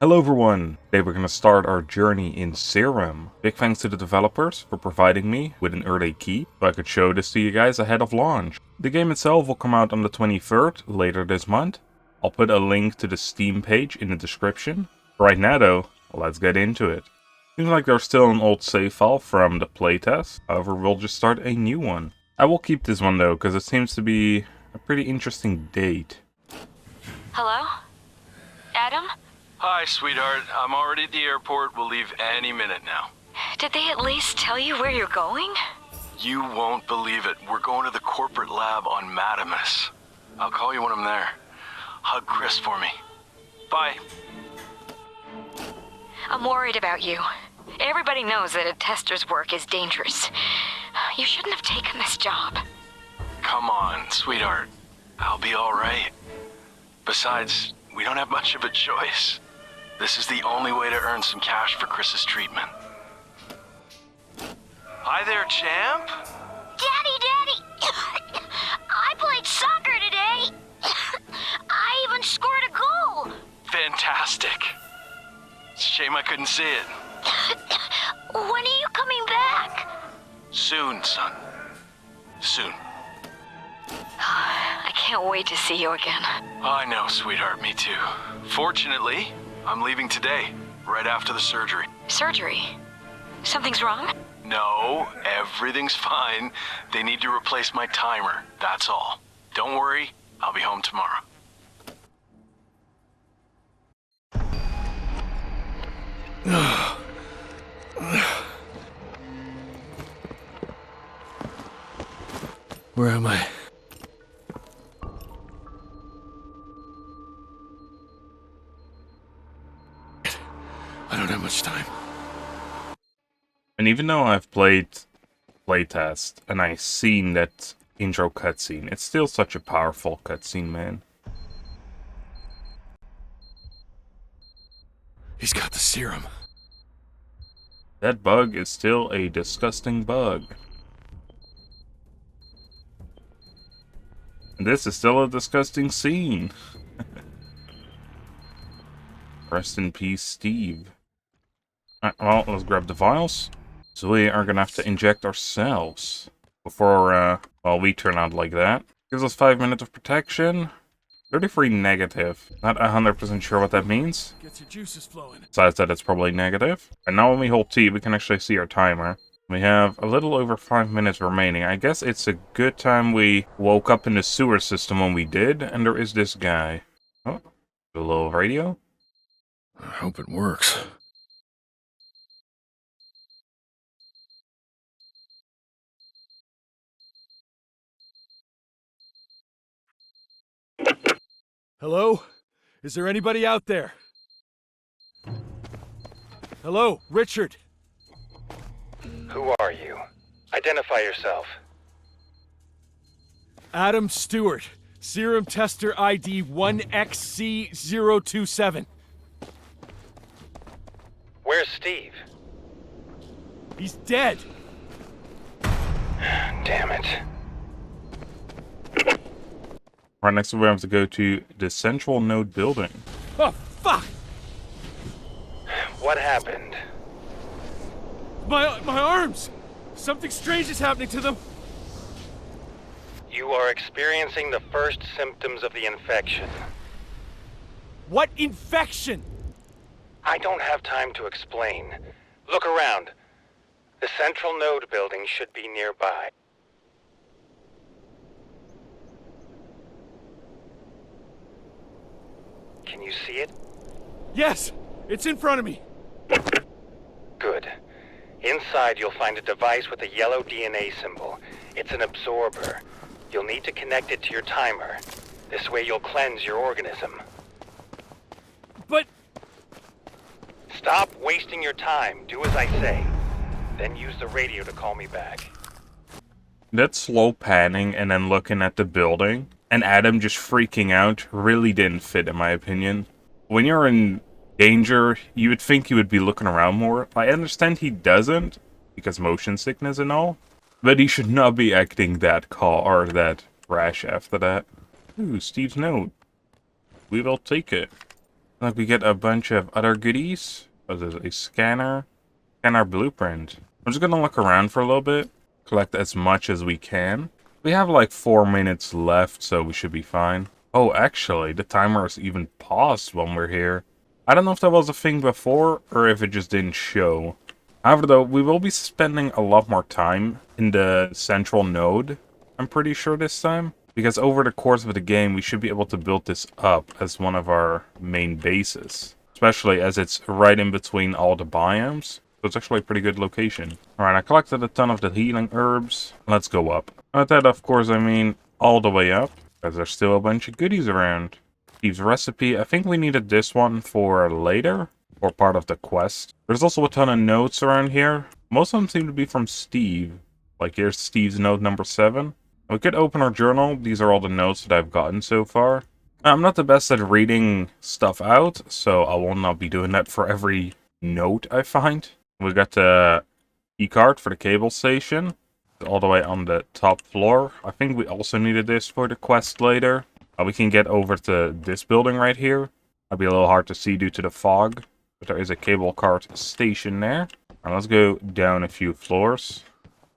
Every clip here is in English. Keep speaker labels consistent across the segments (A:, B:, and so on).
A: Hello everyone! Today we're going to start our journey in Serum. Big thanks to the developers for providing me with an early key so I could show this to you guys ahead of launch. The game itself will come out on the 23rd, later this month. I'll put a link to the Steam page in the description. Right now though, let's get into it. Seems like there's still an old save file from the playtest, however we'll just start a new one. I will keep this one though, because it seems to be a pretty interesting date.
B: Hello? Adam?
C: Hi, sweetheart. I'm already at the airport. We'll leave any minute now.
B: Did they at least tell you where you're going?
C: You won't believe it. We're going to the corporate lab on Matamus. I'll call you when I'm there. Hug Chris for me. Bye.
B: I'm worried about you. Everybody knows that a tester's work is dangerous. You shouldn't have taken this job.
C: Come on, sweetheart. I'll be all right. Besides, we don't have much of a choice. This is the only way to earn some cash for Chris's treatment. Hi there, champ.
D: Daddy! I played soccer today! I even scored a goal!
C: Fantastic. It's a shame I couldn't see it.
D: When are you coming back?
C: Soon, son. Soon.
B: I can't wait to see you again.
C: I know, sweetheart, me too. Fortunately, I'm leaving today, right after the surgery.
B: Surgery? Something's wrong?
C: No, everything's fine. They need to replace my timer, that's all. Don't worry, I'll be home tomorrow.
E: Where am I? I don't have much time.
A: And even though I've played playtest and I've seen that intro cutscene, it's still such a powerful cutscene, man.
E: He's got the serum.
A: That bug is still a disgusting bug. And this is still a disgusting scene. Rest in peace, Steve. Alright, well, let's grab the vials. So we are gonna have to inject ourselves before, well, we turn out like that. Gives us 5 minutes of protection. 33 negative. Not 100% sure what that means.
E: Gets your juices flowing.
A: Besides that, it's probably negative. And now when we hold T, we can actually see our timer. We have a little over 5 minutes remaining. I guess it's a good time we woke up in the sewer system when we did, and there is this guy. Oh, a little radio.
E: I hope it works. Hello? Is there anybody out there? Hello, Richard.
F: Who are you? Identify yourself.
E: Adam Stewart, Serum Tester ID 1XC027.
F: Where's Steve?
E: He's dead.
F: Damn it.
A: Right next, we have to go to the central node building.
E: Oh, fuck!
F: What happened?
E: My arms! Something strange is happening to them.
F: You are experiencing the first symptoms of the infection.
E: What infection?
F: I don't have time to explain. Look around. The central node building should be nearby. Can you see it?
E: Yes, it's in front of me.
F: Good. Inside you'll find a device with a yellow DNA symbol. It's an absorber. You'll need to connect it to your timer. This way you'll cleanse your organism.
E: But...
F: Stop wasting your time. Do as I say. Then use the radio to call me back.
A: That slow panning and then looking at the building, and Adam just freaking out, really didn't fit in my opinion. When you're in danger, you would think he would be looking around more. I understand he doesn't, because motion sickness and all, but he should not be acting that or that rash after that. Ooh, Steve's note. We will take it. Like we get a bunch of other goodies. Oh, there's a scanner. And our blueprint. I'm just gonna look around for a little bit. Collect as much as we can. We have like 4 minutes left, so we should be fine. Oh, actually, the timer is even paused when we're here. I don't know if that was a thing before, or if it just didn't show. However, though, we will be spending a lot more time in the central node, I'm pretty sure this time. Because over the course of the game, we should be able to build this up as one of our main bases. Especially as it's right in between all the biomes. So it's actually a pretty good location. Alright, I collected a ton of the healing herbs. Let's go up. By that, of course, I mean all the way up. Because there's still a bunch of goodies around. Steve's recipe. I think we needed this one for later. Or part of the quest. There's also a ton of notes around here. Most of them seem to be from Steve. Like here's Steve's note number 7. We could open our journal. These are all the notes that I've gotten so far. I'm not the best at reading stuff out, so I will not be doing that for every note I find. We got the e-card for the cable station. All the way on the top floor. I think we also needed this for the quest later. We can get over to this building right here. That'll be a little hard to see due to the fog. But there is a cable cart station there. Alright, let's go down a few floors.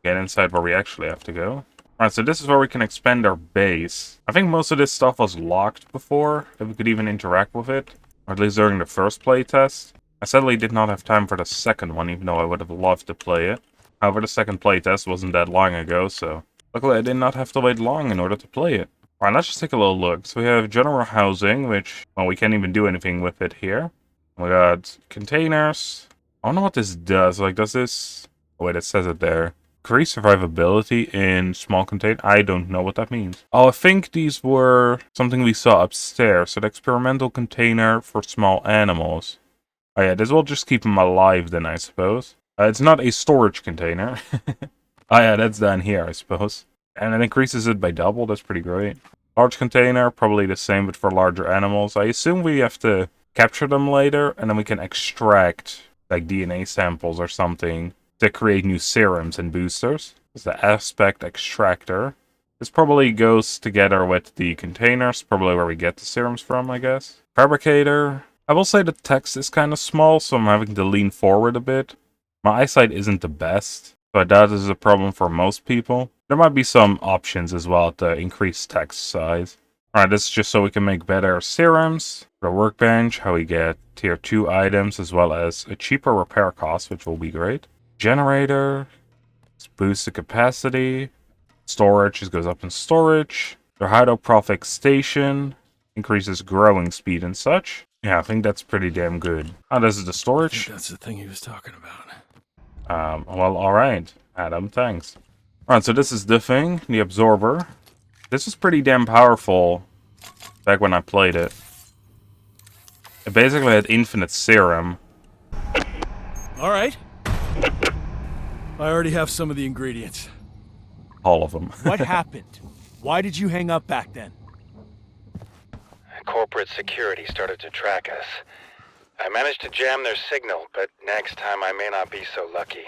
A: Get inside where we actually have to go. Alright, so this is where we can expand our base. I think most of this stuff was locked before, if we could even interact with it. Or at least during the first playtest. I sadly did not have time for the second one, even though I would have loved to play it. However, the second playtest wasn't that long ago, so luckily I did not have to wait long in order to play it. Alright, let's just take a little look. So we have general housing, which, well, we can't even do anything with it here. We got containers. I don't know what this does. Like, does this... Oh, wait, it says it there. Increase survivability in small container. I don't know what that means. Oh, I think these were something we saw upstairs. So the experimental container for small animals. Oh yeah, this will just keep them alive then, I suppose. It's not a storage container. Oh yeah, that's down here, I suppose. And it increases it by double. That's pretty great. Large container, probably the same, but for larger animals. I assume we have to capture them later, and then we can extract like DNA samples or something to create new serums and boosters. It's the aspect extractor. This probably goes together with the containers, probably where we get the serums from, I guess. Fabricator. I will say the text is kind of small, so I'm having to lean forward a bit. My eyesight isn't the best, so I doubt this is a problem for most people. There might be some options as well to increase text size. Alright, this is just so we can make better serums. For the workbench, how we get tier 2 items, as well as a cheaper repair cost, which will be great. Generator. Let's boost the capacity. Storage just goes up in storage. The hydroprophic station increases growing speed and such. Yeah, I think that's pretty damn good. Oh, this is the storage.
E: That's the thing he was talking about.
A: Well, alright. Adam, thanks. Alright, so this is the thing, the absorber. This is pretty damn powerful back when I played it. It basically had infinite serum.
E: Alright. I already have some of the ingredients.
A: All of them.
E: What happened? Why did you hang up back then?
F: Corporate security started to track us. I managed to jam their signal, but next time I may not be so lucky.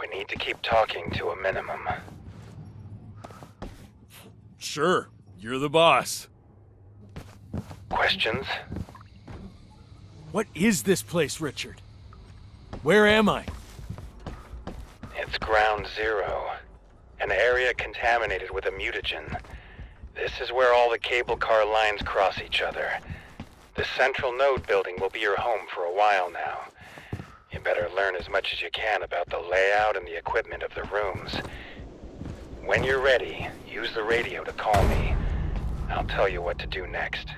F: We need to keep talking to a minimum.
E: Sure, you're the boss.
F: Questions?
E: What is this place, Richard? Where am I?
F: It's Ground Zero, an area contaminated with a mutagen. This is where all the cable car lines cross each other. The central node building will be your home for a while now. You better learn as much as you can about the layout and the equipment of the rooms. When you're ready, use the radio to call me. I'll tell you what to do next.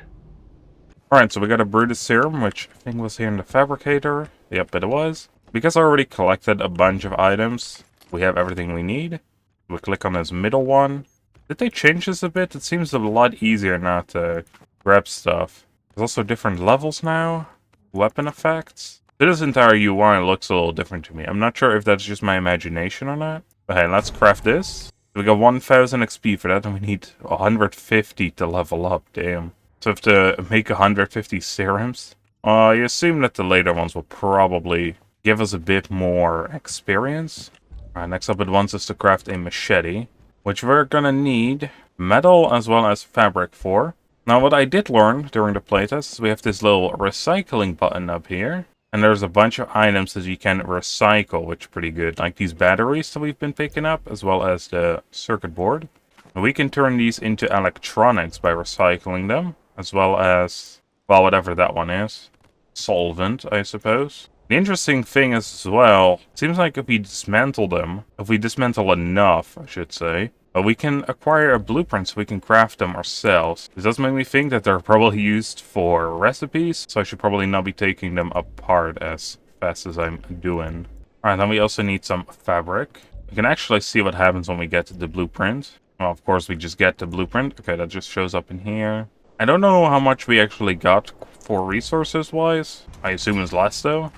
A: Alright, so we got a Brutus serum, which I think was here in the fabricator. Yep, it was. Because I already collected a bunch of items, we have everything we need. We click on this middle one. Did they change this a bit? It seems a lot easier now to grab stuff. There's also different levels now. Weapon effects. This entire UI looks a little different to me. I'm not sure if that's just my imagination or not. But hey, let's craft this. We got 1000 XP for that, and we need 150 to level up. Damn. So we have to make 150 serums. I assume that the later ones will probably give us a bit more experience. Alright, next up it wants us to craft a machete, which we're gonna need metal as well as fabric for. Now what I did learn during the playtest is we have this little recycling button up here. And there's a bunch of items that you can recycle, which is pretty good. Like these batteries that we've been picking up, as well as the circuit board. And we can turn these into electronics by recycling them. As well as, well, whatever that one is. Solvent, I suppose. The interesting thing is as well, it seems like if we dismantle them, if we dismantle enough, I should say, we can acquire a blueprint so we can craft them ourselves. This does make me think that they're probably used for recipes, so I should probably not be taking them apart as fast as I'm doing. Alright, then we also need some fabric. We can actually see what happens when we get the blueprint. Well, of course, we just get the blueprint. Okay, that just shows up in here. I don't know how much we actually got for resources-wise. I assume it's less, though.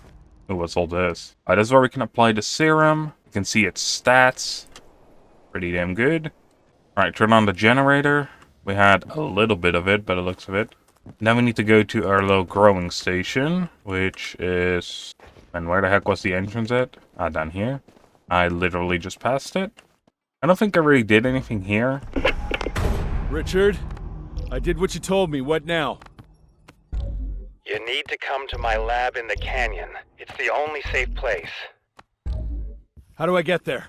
A: Oh, what's all this? This is where we can apply the serum. You can see its stats. Pretty damn good. Alright, turn on the generator. We had a little bit of it, by the looks of it. Now we need to go to our little growing station, which is... And where the heck was the entrance at? Ah, down here. I literally just passed it. I don't think I really did anything here.
E: Richard, I did what you told me. What now?
F: You need to come to my lab in the canyon. It's the only safe place.
E: How do I get there?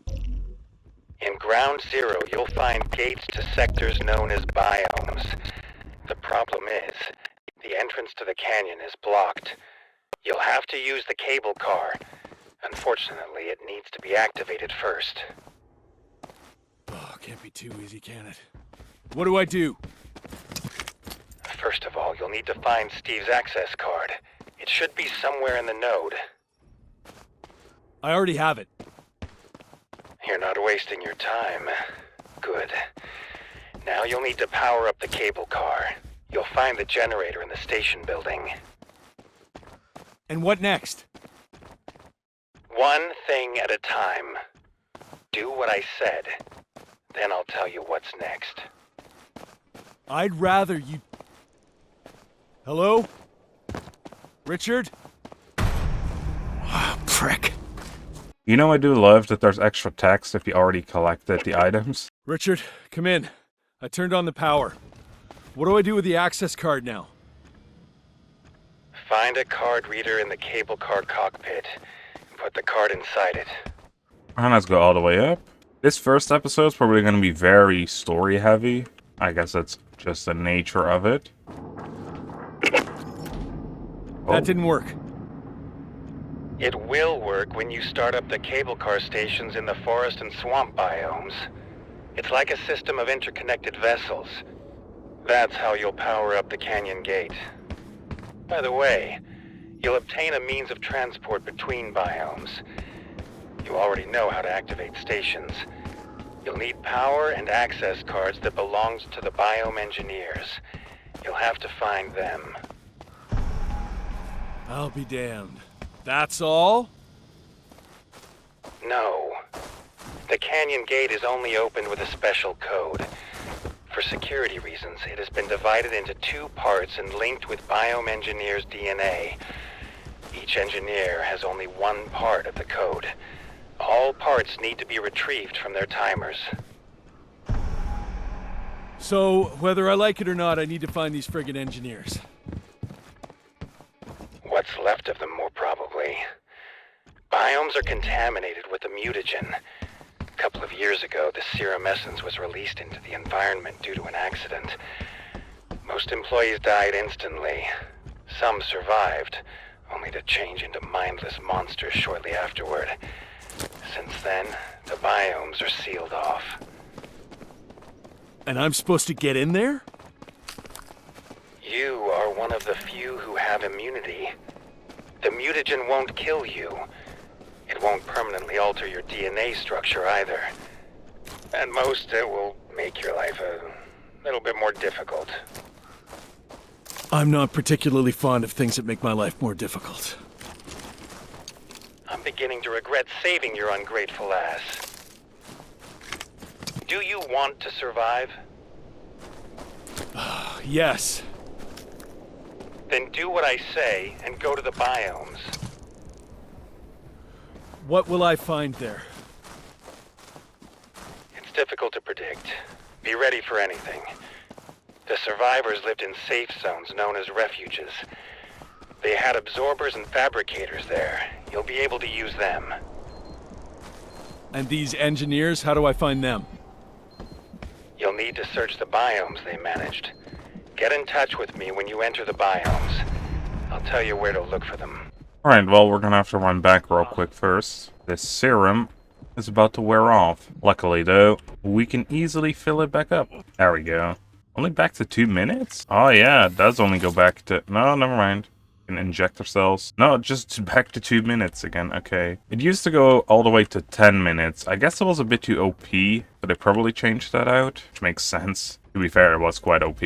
F: In Ground Zero, you'll find gates to sectors known as biomes. The problem is, the entrance to the canyon is blocked. You'll have to use the cable car. Unfortunately, it needs to be activated first.
E: Oh, can't be too easy, can it? What do I do?
F: First of all, you'll need to find Steve's access card. It should be somewhere in the node.
E: I already have it.
F: You're not wasting your time. Good. Now you'll need to power up the cable car. You'll find the generator in the station building.
E: And what next?
F: One thing at a time. Do what I said. Then I'll tell you what's next.
E: I'd rather you... Hello? Richard? Oh, prick.
A: You know, I do love that there's extra text if you already collected the items.
E: Richard, come in. I turned on the power. What do I do with the access card now?
F: Find a card reader in the cable car cockpit. And put the card inside it.
A: And let's go all the way up. This first episode is probably going to be very story heavy. I guess that's just the nature of it.
E: That didn't work.
F: It will work when you start up the cable car stations in the forest and swamp biomes. It's like a system of interconnected vessels. That's how you'll power up the canyon gate. By the way, you'll obtain a means of transport between biomes. You already know how to activate stations. You'll need power and access cards that belongs to the biome engineers. You'll have to find them.
E: I'll be damned. That's all?
F: No. The canyon gate is only opened with a special code. For security reasons, it has been divided into two parts and linked with biome engineers' DNA. Each engineer has only one part of the code. All parts need to be retrieved from their timers.
E: So, whether I like it or not, I need to find these friggin' engineers.
F: What's left of them, more probably. Biomes are contaminated with the mutagen. A couple of years ago, the serum essence was released into the environment due to an accident. Most employees died instantly. Some survived, only to change into mindless monsters shortly afterward. Since then, the biomes are sealed off.
E: And I'm supposed to get in there?
F: You are one of the few who have immunity. The mutagen won't kill you. It won't permanently alter your DNA structure either. At most, it will make your life a little bit more difficult.
E: I'm not particularly fond of things that make my life more difficult.
F: I'm beginning to regret saving your ungrateful ass. Do you want to survive?
E: Yes.
F: Then do what I say and go to the biomes.
E: What will I find there?
F: It's difficult to predict. Be ready for anything. The survivors lived in safe zones known as refuges. They had absorbers and fabricators there. You'll be able to use them.
E: And these engineers, how do I find them?
F: You'll need to search the biomes they managed. Get in touch with me when you enter the biomes. I'll tell you where to look for them.
A: Alright, well, we're gonna have to run back real quick first. This serum is about to wear off. Luckily, though, we can easily fill it back up. There we go. Only back to 2 minutes? Oh, yeah, it does only go back to... No, never mind. We can inject ourselves. No, just back to 2 minutes again. Okay. It used to go all the way to 10 minutes. I guess it was a bit too OP, but they probably changed that out, which makes sense. To be fair, it was quite OP.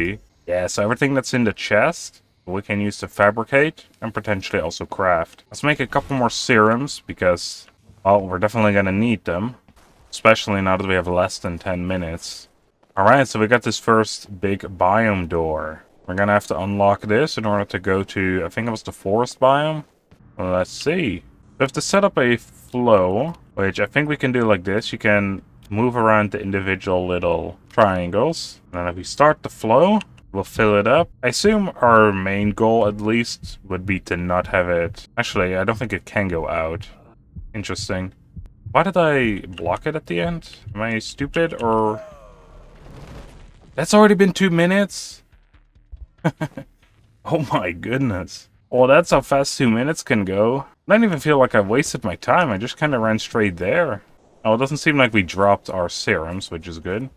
A: Yeah, so everything that's in the chest we can use to fabricate and potentially also craft. Let's make a couple more serums because, well, we're definitely gonna need them. Especially now that we have less than 10 minutes. Alright, so we got this first big biome door. We're gonna have to unlock this in order to go to, I think it was the forest biome? Well, let's see. We have to set up a flow, which I think we can do like this. You can move around the individual little triangles. And then if we start the flow, we'll fill it up. I assume our main goal, at least, would be to not have it... Actually, I don't think it can go out. Interesting. Why did I block it at the end? Am I stupid, or... That's already been 2 minutes? Oh my goodness. Well, that's how fast 2 minutes can go. I don't even feel like I wasted my time. I just kind of ran straight there. Oh, it doesn't seem like we dropped our serums, which is good.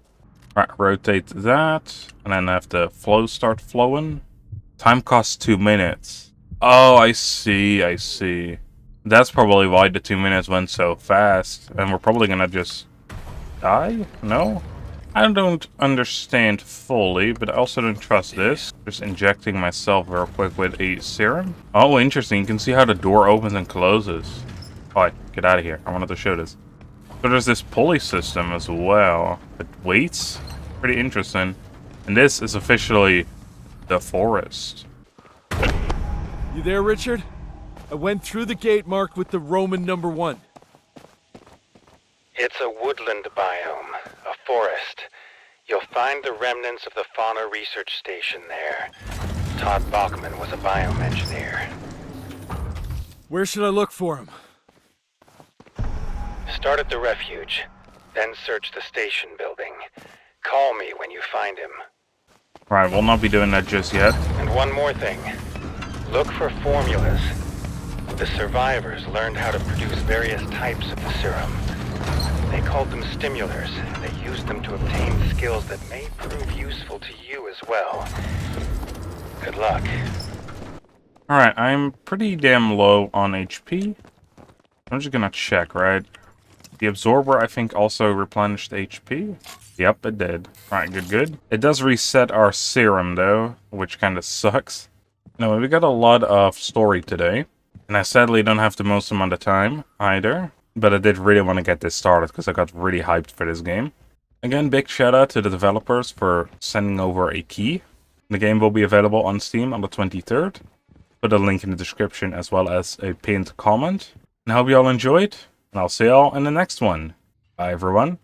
A: Alright, rotate that, and then have the flow start flowing. Time costs 2 minutes. Oh, I see, I see. That's probably why the 2 minutes went so fast, and we're probably gonna just die? No? I don't understand fully, but I also don't trust this. Just injecting myself real quick with a serum. Oh, interesting. You can see how the door opens and closes. Alright, get out of here. I wanted to show this. So there's this pulley system as well. It waits. Pretty interesting. And this is officially the forest.
E: You there, Richard? I went through the gate marked with the Roman #1.
F: It's a woodland biome, a forest. You'll find the remnants of the fauna research station there. Todd Bachman was a biome engineer.
E: Where should I look for him?
F: Start at the refuge, then search the station building. Call me when you find him.
A: Right, we'll not be doing that just yet.
F: And one more thing. Look for formulas. The survivors learned how to produce various types of the serum. They called them stimulars, and they used them to obtain skills that may prove useful to you as well. Good luck.
A: Alright, I'm pretty damn low on HP. I'm just gonna check, right? The absorber, I think, also replenished HP. Yep, it did. Alright, good, good. It does reset our serum, though, which kind of sucks. Now, we got a lot of story today, and I sadly don't have the most amount of time, either. But I did really want to get this started, because I got really hyped for this game. Again, big shout out to the developers for sending over a key. The game will be available on Steam on the 23rd. Put a link in the description, as well as a pinned comment. And I hope you all enjoyed, and I'll see you all in the next one. Bye, everyone.